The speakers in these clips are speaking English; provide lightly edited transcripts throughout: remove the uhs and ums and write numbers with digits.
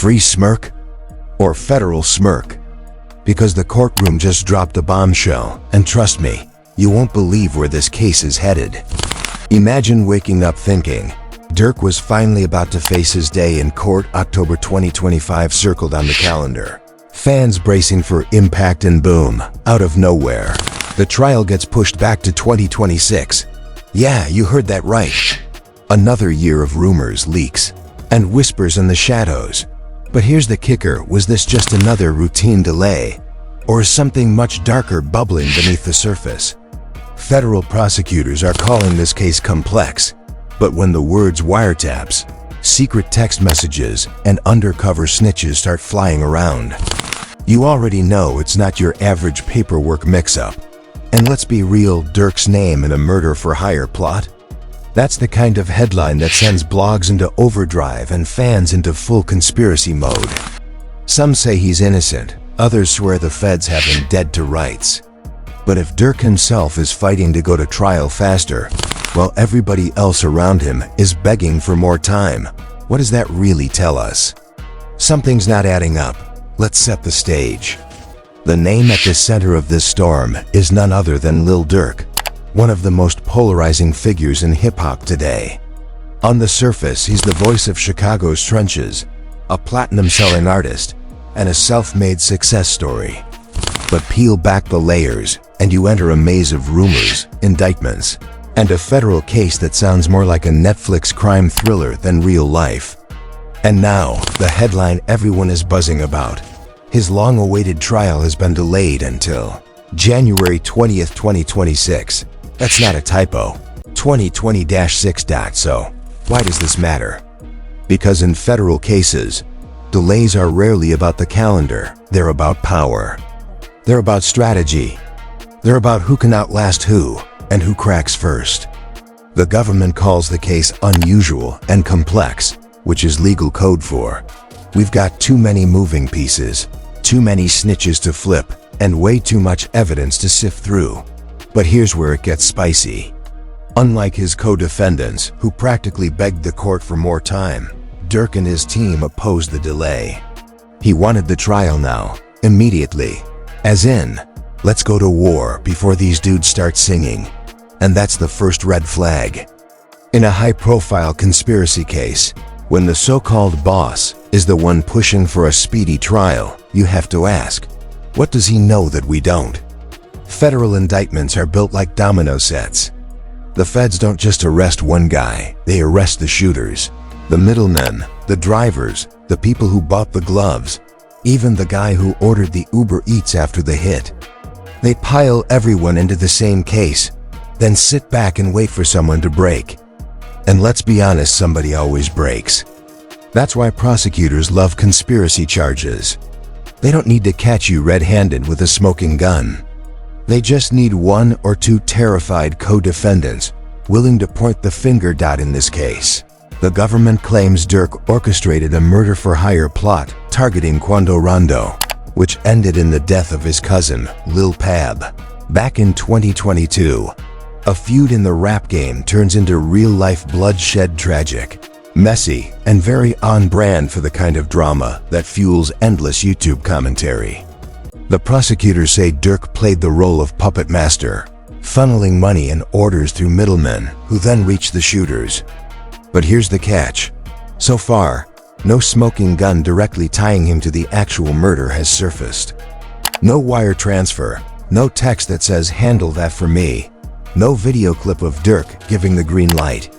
Free smirk or federal smirk? Because the courtroom just dropped a bombshell, and trust me, you won't believe where this case is headed. Imagine waking up thinking, Durk was finally about to face his day in court. October 2025 circled on the calendar. Fans bracing for impact, and boom, out of nowhere, the trial gets pushed back to 2026. Yeah, you heard that right. Another year of rumors, leaks, and whispers in the shadows. But here's the kicker: was this just another routine delay, or is something much darker bubbling beneath the surface? Federal prosecutors are calling this case complex, but when the words wiretaps, secret text messages, and undercover snitches start flying around, you already know it's not your average paperwork mix-up. And let's be real, Durk's name in a murder-for-hire plot? That's the kind of headline that sends blogs into overdrive and fans into full conspiracy mode. Some say he's innocent, others swear the feds have him dead to rights. But if Durk himself is fighting to go to trial faster, while everybody else around him is begging for more time, what does that really tell us? Something's not adding up. Let's set the stage. The name at the center of this storm is none other than Lil Durk, one of the most polarizing figures in hip-hop today. On the surface, he's the voice of Chicago's trenches, a platinum-selling artist, and a self-made success story. But peel back the layers, and you enter a maze of rumors, indictments, and a federal case that sounds more like a Netflix crime thriller than real life. And now, the headline everyone is buzzing about. His long-awaited trial has been delayed until January 20th, 2026. That's not a typo. 2020-6. So, why does this matter? Because in federal cases, delays are rarely about the calendar. They're about power. They're about strategy. They're about who can outlast who, and who cracks first. The government calls the case unusual and complex, which is legal code for we've got too many moving pieces, too many snitches to flip, and way too much evidence to sift through. But here's where it gets spicy. Unlike his co-defendants, who practically begged the court for more time, Durk and his team opposed the delay. He wanted the trial now, immediately. As in, let's go to war before these dudes start singing. And that's the first red flag. In a high-profile conspiracy case, when the so-called boss is the one pushing for a speedy trial, you have to ask, what does he know that we don't? Federal indictments are built like domino sets. The feds don't just arrest one guy, they arrest the shooters, the middlemen, the drivers, the people who bought the gloves, even the guy who ordered the Uber Eats after the hit. They pile everyone into the same case, then sit back and wait for someone to break. And let's be honest, somebody always breaks. That's why prosecutors love conspiracy charges. They don't need to catch you red-handed with a smoking gun. They just need one or two terrified co-defendants willing to point the finger. In this case, the government claims Durk orchestrated a murder-for-hire plot targeting Quando Rondo, which ended in the death of his cousin, Lil Pab. Back in 2022, a feud in the rap game turns into real-life bloodshed, tragic, messy, and very on-brand for the kind of drama that fuels endless YouTube commentary. The prosecutors say Durk played the role of puppet master, funneling money and orders through middlemen who then reach the shooters. But here's the catch. So far, no smoking gun directly tying him to the actual murder has surfaced. No wire transfer, no text that says "handle that for me," no video clip of Durk giving the green light.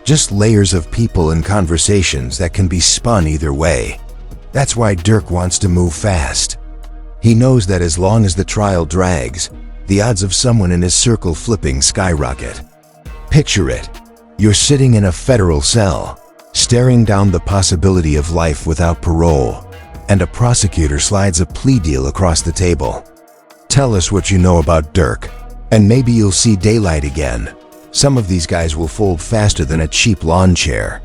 Just layers of people and conversations that can be spun either way. That's why Durk wants to move fast. He knows that as long as the trial drags, the odds of someone in his circle flipping skyrocket. Picture it. You're sitting in a federal cell, staring down the possibility of life without parole, and a prosecutor slides a plea deal across the table. Tell us what you know about Durk, and maybe you'll see daylight again. Some of these guys will fold faster than a cheap lawn chair.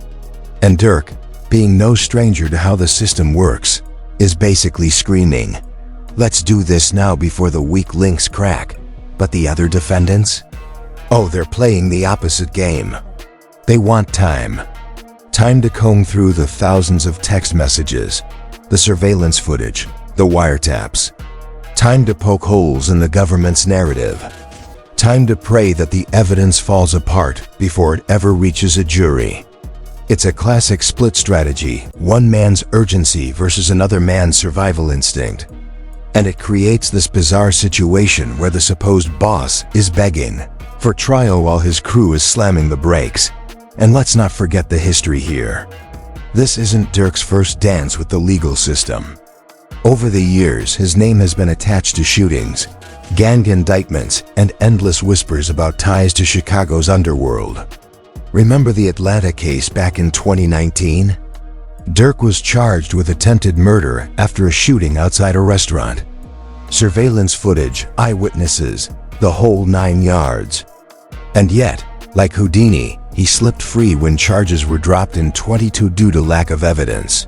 And Durk, being no stranger to how the system works, is basically screaming, "Let's do this now before the weak links crack." But the other defendants? Oh, they're playing the opposite game. They want time. Time to comb through the thousands of text messages, the surveillance footage, the wiretaps. Time to poke holes in the government's narrative. Time to pray that the evidence falls apart before it ever reaches a jury. It's a classic split strategy, one man's urgency versus another man's survival instinct. And it creates this bizarre situation where the supposed boss is begging for trial while his crew is slamming the brakes. And let's not forget the history here. This isn't Durk's first dance with the legal system. Over the years, his name has been attached to shootings, gang indictments, and endless whispers about ties to Chicago's underworld. Remember the Atlanta case back in 2019? Durk was charged with attempted murder after a shooting outside a restaurant. Surveillance footage, eyewitnesses, the whole 9 yards. And yet, like Houdini, he slipped free when charges were dropped in 2022 due to lack of evidence.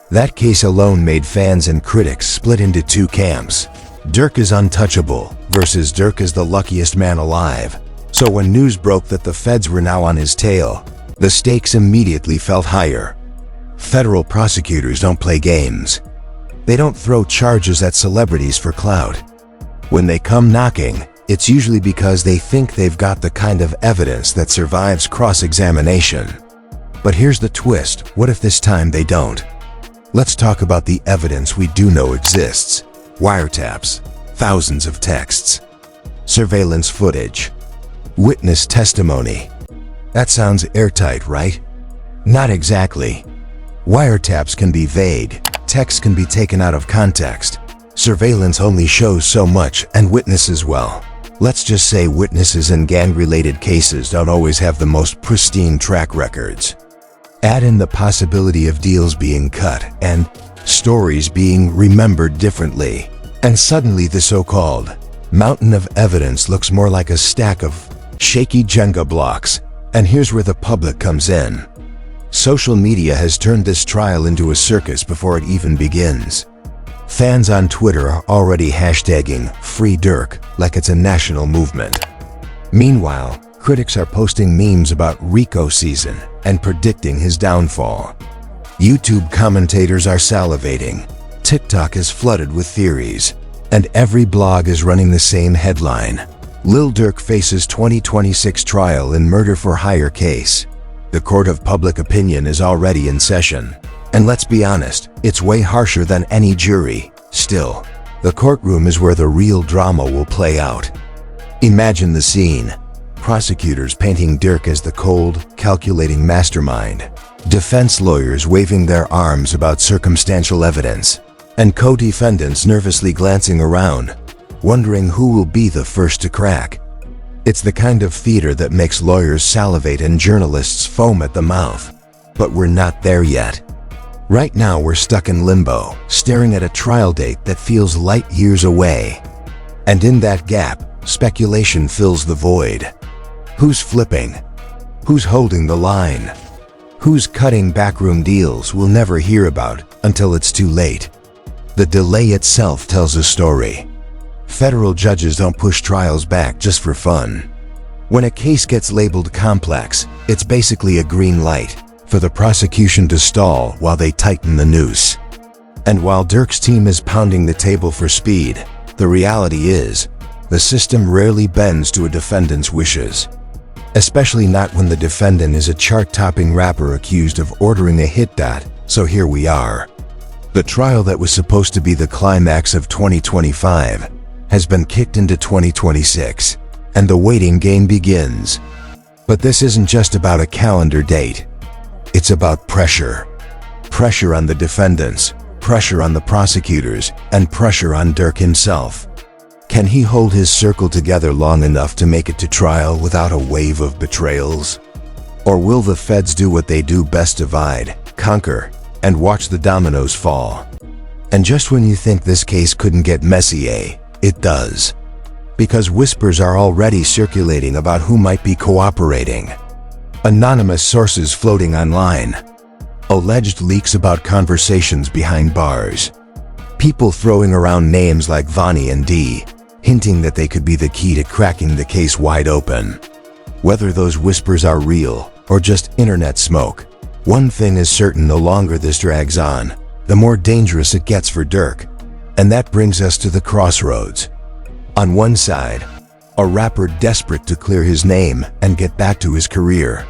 That case alone made fans and critics split into two camps. Durk is untouchable versus Durk is the luckiest man alive. So when news broke that the feds were now on his tail, the stakes immediately felt higher. Federal prosecutors don't play games. They don't throw charges at celebrities for clout. When they come knocking, it's usually because they think they've got the kind of evidence that survives cross-examination. But here's the twist, what if this time they don't? Let's talk about the evidence we do know exists. Wiretaps, thousands of texts, surveillance footage, witness testimony. That sounds airtight, right? Not exactly. Wiretaps can be vague, texts can be taken out of context, surveillance only shows so much, and witnesses, well, let's just say witnesses in gang-related cases don't always have the most pristine track records. Add in the possibility of deals being cut and stories being remembered differently, and suddenly the so-called mountain of evidence looks more like a stack of shaky Jenga blocks. And here's where the public comes in. Social media has turned this trial into a circus before it even begins. Fans on Twitter are already hashtagging Free Durk like it's a national movement. Meanwhile, critics are posting memes about Rico season and predicting his downfall. YouTube commentators are salivating. TikTok is flooded with theories. And every blog is running the same headline. Lil Durk faces 2026 trial in murder for hire case. The court of public opinion is already in session. And let's be honest, it's way harsher than any jury. Still, the courtroom is where the real drama will play out. Imagine the scene. Prosecutors painting Durk as the cold, calculating mastermind. Defense lawyers waving their arms about circumstantial evidence. And co-defendants nervously glancing around, wondering who will be the first to crack. It's the kind of theater that makes lawyers salivate and journalists foam at the mouth. But we're not there yet. Right now we're stuck in limbo, staring at a trial date that feels light years away. And in that gap, speculation fills the void. Who's flipping? Who's holding the line? Who's cutting backroom deals we'll never hear about until it's too late? The delay itself tells a story. Federal judges don't push trials back just for fun. When a case gets labeled complex, it's basically a green light for the prosecution to stall while they tighten the noose. And while Durk's team is pounding the table for speed, the reality is, the system rarely bends to a defendant's wishes. Especially not when the defendant is a chart-topping rapper accused of ordering a hit dot, so here we are. The trial that was supposed to be the climax of 2025 has been kicked into 2026, and the waiting game begins. But this isn't just about a calendar date. It's about pressure. Pressure on the defendants, pressure on the prosecutors, and pressure on Durk himself. Can he hold his circle together long enough to make it to trial without a wave of betrayals? Or will the feds do what they do best: divide, conquer, and watch the dominoes fall? And just when you think this case couldn't get messy, it does. Because whispers are already circulating about who might be cooperating. Anonymous sources floating online. Alleged leaks about conversations behind bars. People throwing around names like Vonnie and D, hinting that they could be the key to cracking the case wide open. Whether those whispers are real or just internet smoke, one thing is certain: the longer this drags on, the more dangerous it gets for Durk. And that brings us to the crossroads. On one side, a rapper desperate to clear his name and get back to his career.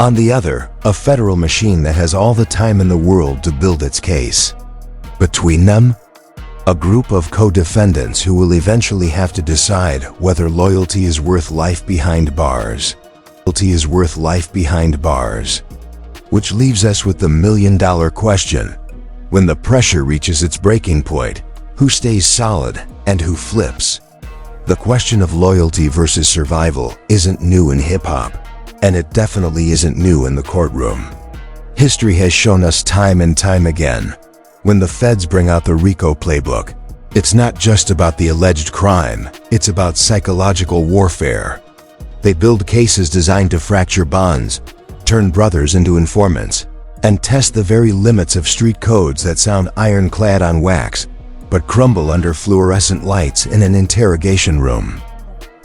On the other, a federal machine that has all the time in the world to build its case. Between them, a group of co-defendants who will eventually have to decide whether loyalty is worth life behind bars. Loyalty is worth life behind bars. Which leaves us with the million-dollar question. When the pressure reaches its breaking point, who stays solid and who flips? The question of loyalty versus survival isn't new in hip-hop, and it definitely isn't new in the courtroom. History has shown us time and time again, when the feds bring out the RICO playbook, it's not just about the alleged crime, it's about psychological warfare. They build cases designed to fracture bonds, turn brothers into informants, and test the very limits of street codes that sound ironclad on wax, but crumble under fluorescent lights in an interrogation room.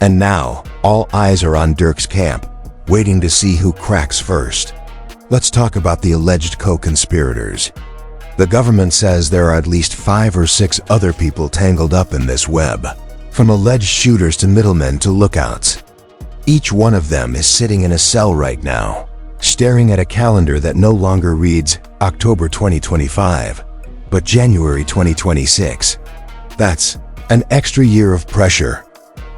And now, all eyes are on Durk's camp, waiting to see who cracks first. Let's talk about the alleged co-conspirators. The government says there are at least 5 or 6 other people tangled up in this web, from alleged shooters to middlemen to lookouts. Each one of them is sitting in a cell right now, staring at a calendar that no longer reads October 2025, but January 2026. That's an extra year of pressure,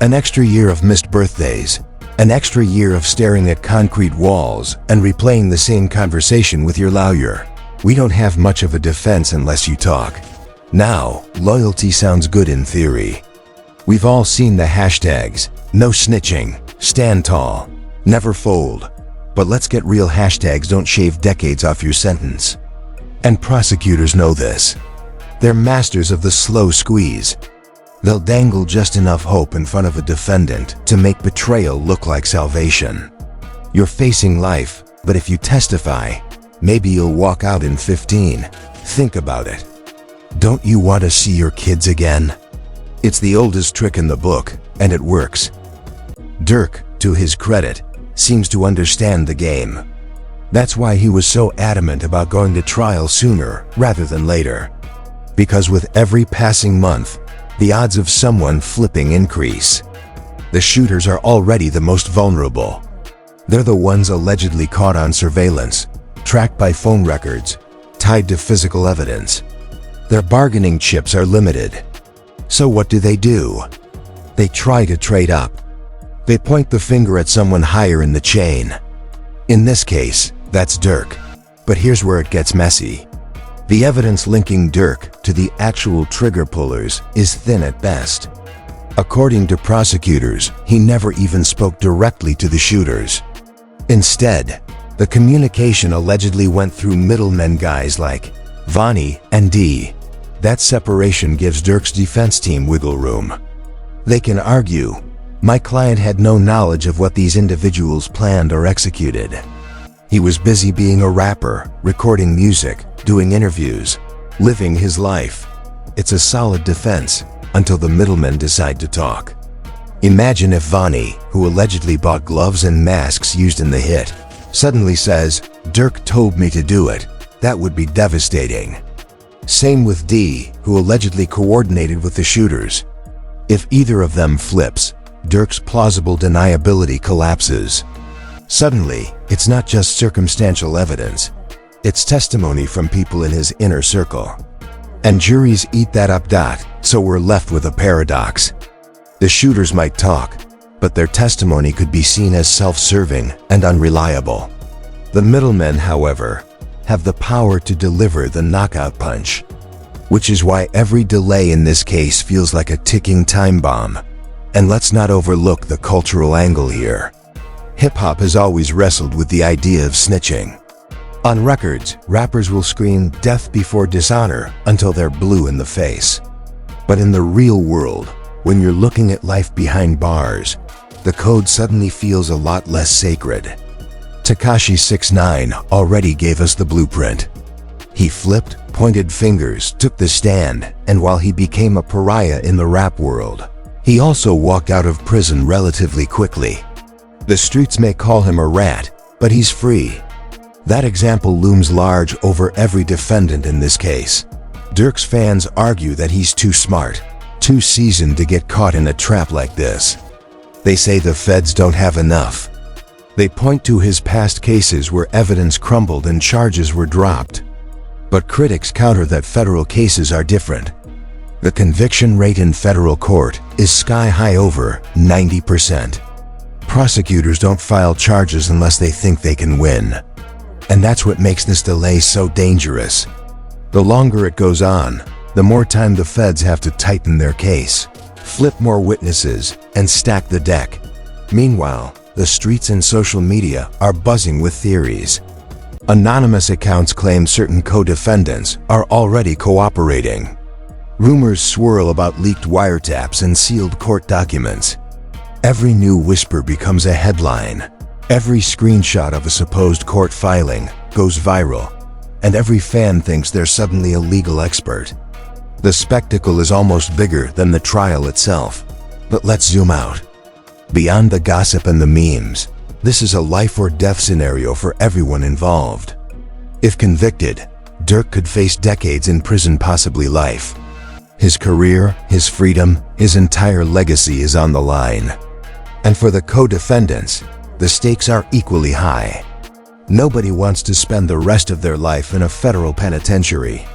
an extra year of missed birthdays, an extra year of staring at concrete walls and replaying the same conversation with your lawyer. We don't have much of a defense unless you talk. Now, loyalty sounds good in theory. We've all seen the hashtags, no snitching, stand tall, never fold. But let's get real, hashtags don't shave decades off your sentence. And prosecutors know this. They're masters of the slow squeeze. They'll dangle just enough hope in front of a defendant to make betrayal look like salvation. You're facing life, but if you testify, maybe you'll walk out in 15. Think about it. Don't you want to see your kids again? It's the oldest trick in the book, and it works. Durk, to his credit, seems to understand the game. That's why he was so adamant about going to trial sooner rather than later. Because with every passing month, the odds of someone flipping increase. The shooters are already the most vulnerable. They're the ones allegedly caught on surveillance, tracked by phone records, tied to physical evidence. Their bargaining chips are limited. So what do? They try to trade up. They point the finger at someone higher in the chain. In this case, that's Durk. But here's where it gets messy. The evidence linking Durk to the actual trigger pullers is thin at best. According to prosecutors, he never even spoke directly to the shooters. Instead, the communication allegedly went through middlemen, guys like Vonnie and D. That separation gives Durk's defense team wiggle room. They can argue, my client had no knowledge of what these individuals planned or executed. He was busy being a rapper, recording music, doing interviews, living his life. It's a solid defense until the middlemen decide to talk. Imagine if Vonnie, who allegedly bought gloves and masks used in the hit, suddenly says, Durk told me to do it. That would be devastating. Same with D, who allegedly coordinated with the shooters. If either of them flips, Durk's plausible deniability collapses. Suddenly, it's not just circumstantial evidence. It's testimony from people in his inner circle. And juries eat that up. So we're left with a paradox. The shooters might talk, but their testimony could be seen as self-serving and unreliable. The middlemen, however, have the power to deliver the knockout punch, which is why every delay in this case feels like a ticking time bomb. And let's not overlook the cultural angle here. Hip-hop has always wrestled with the idea of snitching. On records, rappers will scream death before dishonor until they're blue in the face. But in the real world, when you're looking at life behind bars, the code suddenly feels a lot less sacred. Tekashi 6ix9ine already gave us the blueprint. He flipped, pointed fingers, took the stand, and while he became a pariah in the rap world, he also walked out of prison relatively quickly. The streets may call him a rat, but he's free. That example looms large over every defendant in this case. Durk's fans argue that he's too smart, too seasoned to get caught in a trap like this. They say the feds don't have enough. They point to his past cases where evidence crumbled and charges were dropped. But critics counter that federal cases are different. The conviction rate in federal court is sky-high, over 90%. Prosecutors don't file charges unless they think they can win. And that's what makes this delay so dangerous. The longer it goes on, the more time the feds have to tighten their case, flip more witnesses, and stack the deck. Meanwhile, the streets and social media are buzzing with theories. Anonymous accounts claim certain co-defendants are already cooperating. Rumors swirl about leaked wiretaps and sealed court documents. Every new whisper becomes a headline. Every screenshot of a supposed court filing goes viral, and every fan thinks they're suddenly a legal expert. The spectacle is almost bigger than the trial itself. But let's zoom out. Beyond the gossip and the memes, this is a life or death scenario for everyone involved. If convicted, Durk could face decades in prison, possibly life. His career, his freedom, his entire legacy is on the line. And for the co-defendants, the stakes are equally high. Nobody wants to spend the rest of their life in a federal penitentiary.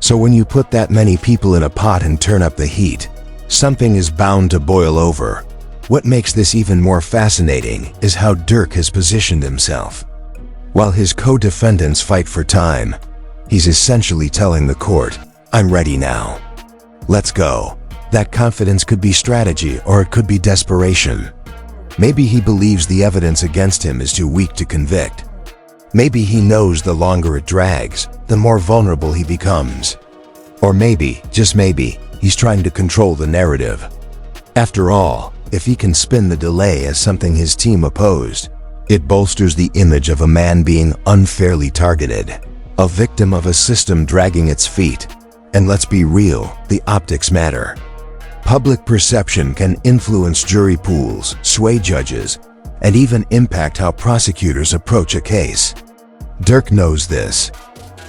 So when you put that many people in a pot and turn up the heat, something is bound to boil over. What makes this even more fascinating is how Durk has positioned himself. While his co-defendants fight for time, he's essentially telling the court, "I'm ready now. Let's go." That confidence could be strategy, or it could be desperation. Maybe he believes the evidence against him is too weak to convict. Maybe he knows the longer it drags, the more vulnerable he becomes. Or maybe, just maybe, he's trying to control the narrative. After all, if he can spin the delay as something his team opposed, it bolsters the image of a man being unfairly targeted, a victim of a system dragging its feet. And let's be real, the optics matter. Public perception can influence jury pools, sway judges, and even impact how prosecutors approach a case. Durk knows this.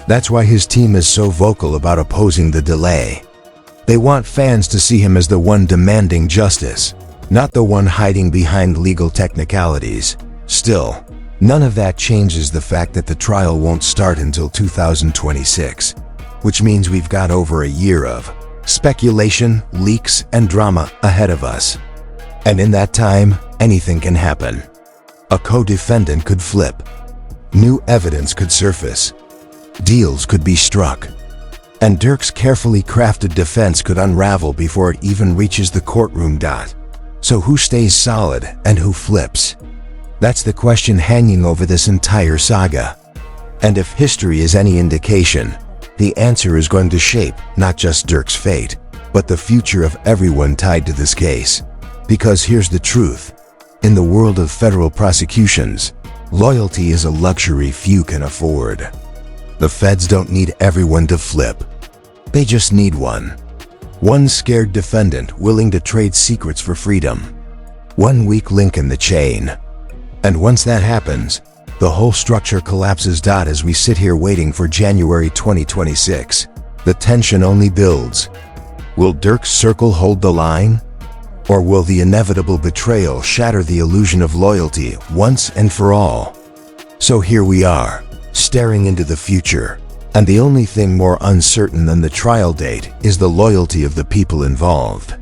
That's why his team is so vocal about opposing the delay. They want fans to see him as the one demanding justice, not the one hiding behind legal technicalities. Still, none of that changes the fact that the trial won't start until 2026, which means we've got over a year of speculation, leaks, and drama ahead of us. And in that time, anything can happen. A co-defendant could flip. New evidence could surface. Deals could be struck. And Durk's carefully crafted defense could unravel before it even reaches the courtroom. So who stays solid and who flips? That's the question hanging over this entire saga. And if history is any indication, the answer is going to shape not just Durk's fate, but the future of everyone tied to this case. Because here's the truth. In the world of federal prosecutions, loyalty is a luxury few can afford. The feds don't need everyone to flip. They just need one. One scared defendant willing to trade secrets for freedom. One weak link in the chain. And once that happens, the whole structure collapses. As we sit here waiting for January 2026, the tension only builds. Will Durk's circle hold the line? Or will the inevitable betrayal shatter the illusion of loyalty once and for all? So here we are, staring into the future, and the only thing more uncertain than the trial date is the loyalty of the people involved.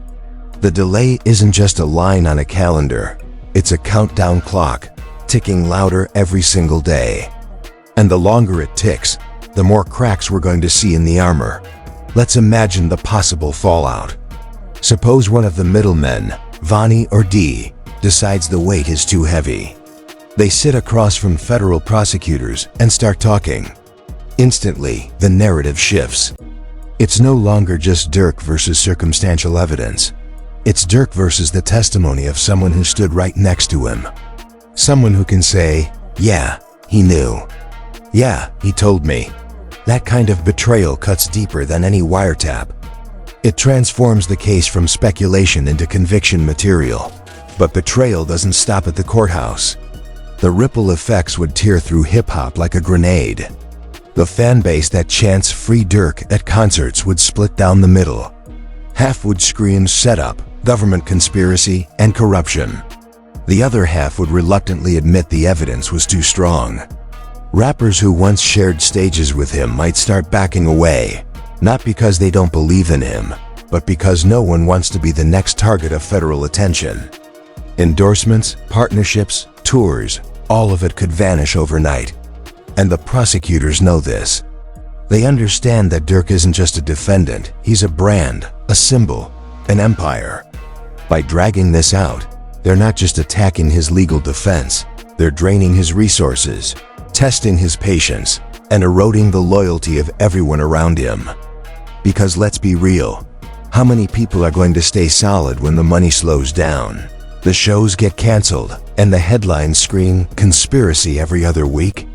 The delay isn't just a line on a calendar, it's a countdown clock, ticking louder every single day. And the longer it ticks, the more cracks we're going to see in the armor. Let's imagine the possible fallout. Suppose one of the middlemen, Vani or D, decides the weight is too heavy. They sit across from federal prosecutors and start talking. Instantly, the narrative shifts. It's no longer just Durk versus circumstantial evidence. It's Durk versus the testimony of someone who stood right next to him. Someone who can say, "Yeah, he knew. Yeah, he told me." That kind of betrayal cuts deeper than any wiretap. It transforms the case from speculation into conviction material. But betrayal doesn't stop at the courthouse. The ripple effects would tear through hip-hop like a grenade. The fan base that chants "Free Durk" at concerts would split down the middle. Half would scream "setup, government conspiracy, and corruption." The other half would reluctantly admit the evidence was too strong. Rappers who once shared stages with him might start backing away, not because they don't believe in him, but because no one wants to be the next target of federal attention. Endorsements, partnerships, tours, all of it could vanish overnight. And the prosecutors know this. They understand that Durk isn't just a defendant, he's a brand, a symbol, an empire. By dragging this out, they're not just attacking his legal defense, they're draining his resources, testing his patience, and eroding the loyalty of everyone around him. Because let's be real, how many people are going to stay solid when the money slows down? The shows get canceled, and the headlines scream, "Conspiracy every other week?"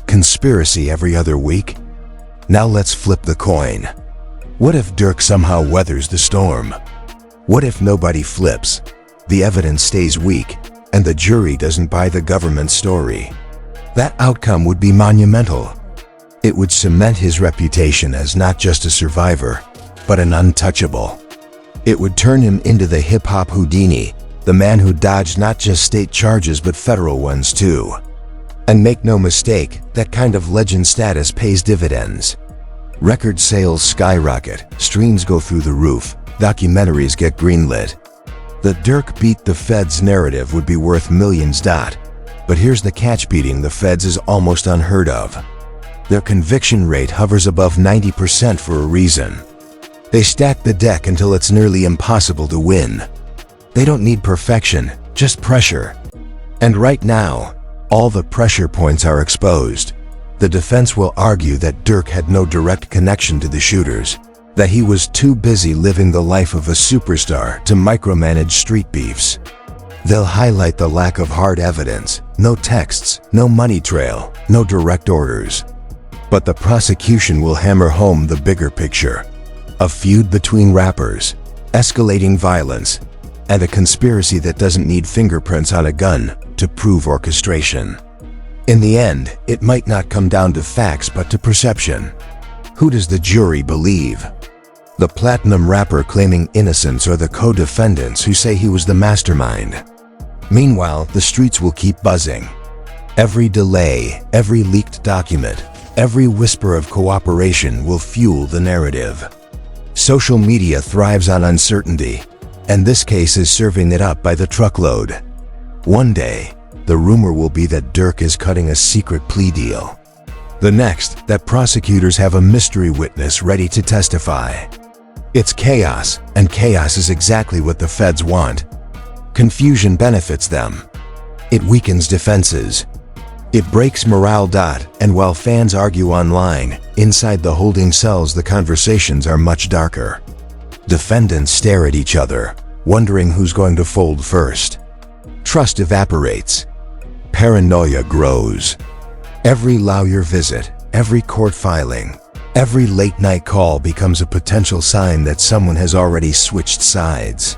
Conspiracy every other week? Now let's flip the coin. What if Durk somehow weathers the storm? What if nobody flips, the evidence stays weak, and the jury doesn't buy the government story? That outcome would be monumental. It would cement his reputation as not just a survivor, but an untouchable. It would turn him into the hip-hop Houdini, the man who dodged not just state charges but federal ones too. And make no mistake, that kind of legend status pays dividends. Record sales skyrocket, streams go through the roof, documentaries get greenlit. The Durk beat the feds narrative would be worth millions. But here's the catch: beating the feds is almost unheard of. Their conviction rate hovers above 90% for a reason. They stack the deck until it's nearly impossible to win. They don't need perfection, just pressure. And right now, all the pressure points are exposed. The defense will argue that Durk had no direct connection to the shooters, that he was too busy living the life of a superstar to micromanage street beefs. They'll highlight the lack of hard evidence, no texts, no money trail, no direct orders. But the prosecution will hammer home the bigger picture: a feud between rappers, escalating violence, and a conspiracy that doesn't need fingerprints on a gun to prove orchestration. In the end, it might not come down to facts but to perception. Who does the jury believe? The platinum rapper claiming innocence or the co-defendants who say he was the mastermind? Meanwhile, the streets will keep buzzing. Every delay, every leaked document, every whisper of cooperation will fuel the narrative. Social media thrives on uncertainty, and this case is serving it up by the truckload. One day, the rumor will be that Durk is cutting a secret plea deal. The next, that prosecutors have a mystery witness ready to testify. It's chaos, and chaos is exactly what the feds want. Confusion benefits them. It weakens defenses. It breaks morale. And while fans argue online, inside the holding cells the conversations are much darker. Defendants stare at each other, wondering who's going to fold first. Trust evaporates. Paranoia grows. Every lawyer visit, every court filing, every late-night call becomes a potential sign that someone has already switched sides.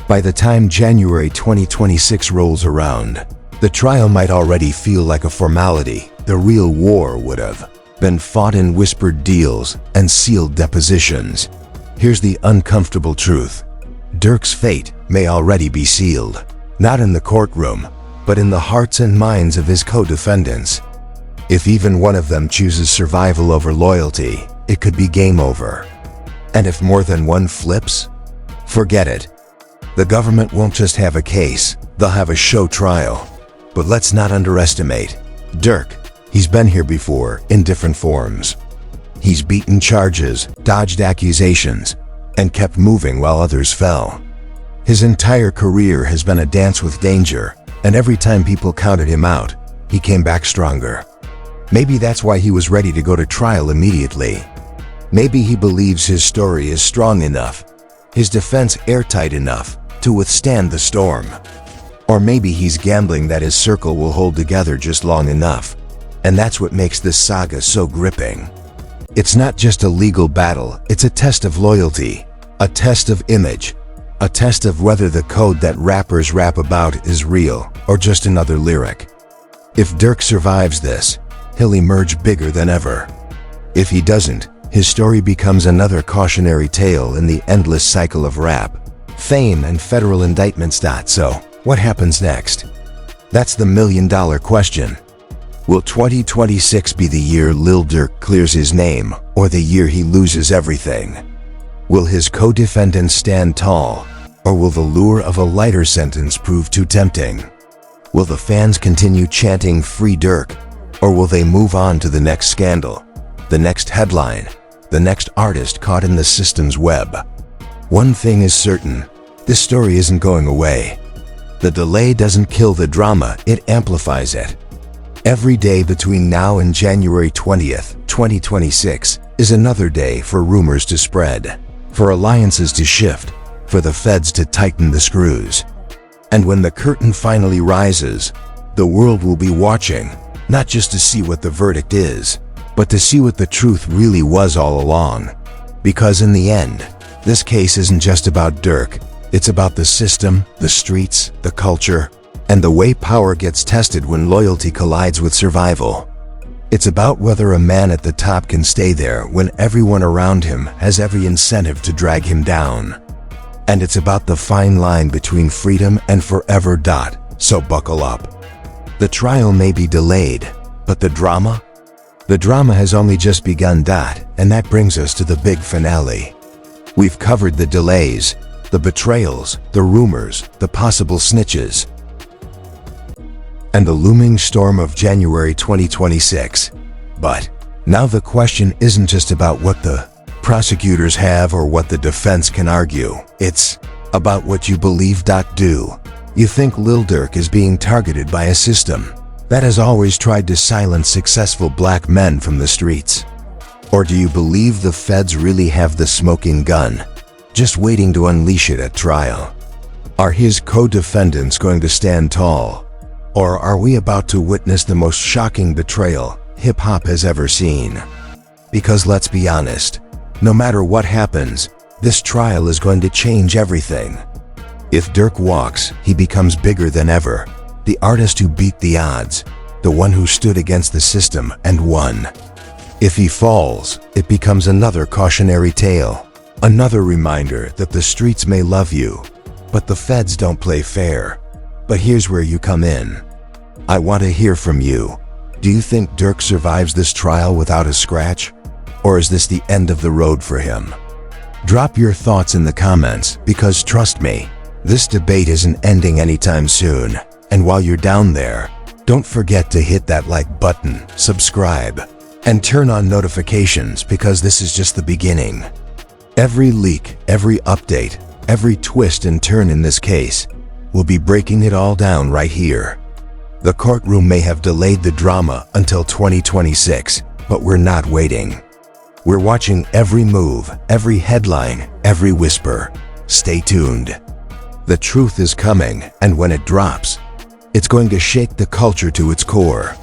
By the time January 2026 rolls around, the trial might already feel like a formality. The real war would have been fought in whispered deals and sealed depositions. Here's the uncomfortable truth: Durk's fate may already be sealed, not in the courtroom, but in the hearts and minds of his co-defendants. If even one of them chooses survival over loyalty, it could be game over. And if more than one flips, forget it. The government won't just have a case, they'll have a show trial. But let's not underestimate Durk. He's been here before, in different forms. He's beaten charges, dodged accusations, and kept moving while others fell. His entire career has been a dance with danger, and every time people counted him out, he came back stronger. Maybe that's why he was ready to go to trial immediately. Maybe he believes his story is strong enough, his defense airtight enough, to withstand the storm. Or maybe he's gambling that his circle will hold together just long enough. And that's what makes this saga so gripping. It's not just a legal battle, it's a test of loyalty, a test of image, a test of whether the code that rappers rap about is real or just another lyric. If Durk survives this, he'll emerge bigger than ever. If he doesn't, his story becomes another cautionary tale in the endless cycle of rap, fame, and federal indictments. So, what happens next? That's the million-dollar question. Will 2026 be the year Lil Durk clears his name, or the year he loses everything? Will his co-defendants stand tall, or will the lure of a lighter sentence prove too tempting? Will the fans continue chanting "Free Durk," or will they move on to the next scandal, the next headline, the next artist caught in the system's web? One thing is certain, this story isn't going away. The delay doesn't kill the drama, it amplifies it. Every day between now and January 20th, 2026 is another day for rumors to spread, for alliances to shift, for the feds to tighten the screws. And when the curtain finally rises, the world will be watching, not just to see what the verdict is, but to see what the truth really was all along. Because in the end, this case isn't just about Durk, it's about the system, the streets, the culture, and the way power gets tested when loyalty collides with survival. It's about whether a man at the top can stay there when everyone around him has every incentive to drag him down. And it's about the fine line between freedom and forever. So buckle up. The trial may be delayed, but the drama? The drama has only just begun. And that brings us to the big finale. We've covered the delays, the betrayals, the rumors, the possible snitches, and the looming storm of January 2026. But now the question isn't just about what the prosecutors have or what the defense can argue. It's about what you believe. Do you think Lil Durk is being targeted by a system that has always tried to silence successful black men from the streets? Or do you believe the feds really have the smoking gun, just waiting to unleash it at trial? Are his co-defendants going to stand tall? Or are we about to witness the most shocking betrayal hip-hop has ever seen? Because let's be honest, no matter what happens, this trial is going to change everything. If Durk walks, he becomes bigger than ever, the artist who beat the odds, the one who stood against the system and won. If he falls, it becomes another cautionary tale, another reminder that the streets may love you, but the feds don't play fair. But here's where you come in. I want to hear from you. Do you think Durk survives this trial without a scratch? Or is this the end of the road for him? Drop your thoughts in the comments, because trust me, this debate isn't ending anytime soon. And while you're down there, don't forget to hit that like button, subscribe, and turn on notifications, because this is just the beginning. Every leak, every update, every twist and turn in this case, we'll be breaking it all down right here. The courtroom may have delayed the drama until 2026, but we're not waiting. We're watching every move, every headline, every whisper. Stay tuned. The truth is coming, and when it drops, it's going to shake the culture to its core.